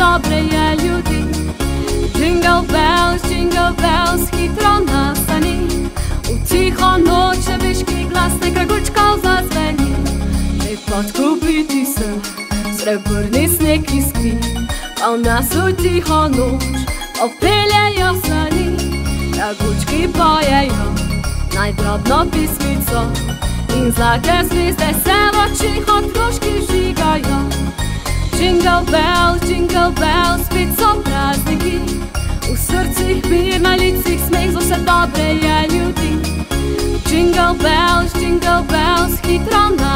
dobre je ljudi. Jingle bells, hitro nastani. V tiho noč nebeški glas nekaj gurčkov zazveni. Če podkupiti se, srebrni sneg iskri, pa v nas v tiho noč opeljejo sani. Jagučki pojejo najdrobno pismico in zlate zvezde se v očih otroški žigajo. Jingle bells, spet so prazniki, v srcih mir, na licih smeh, za vse dobre je ljudi. Jingle bells, hitro na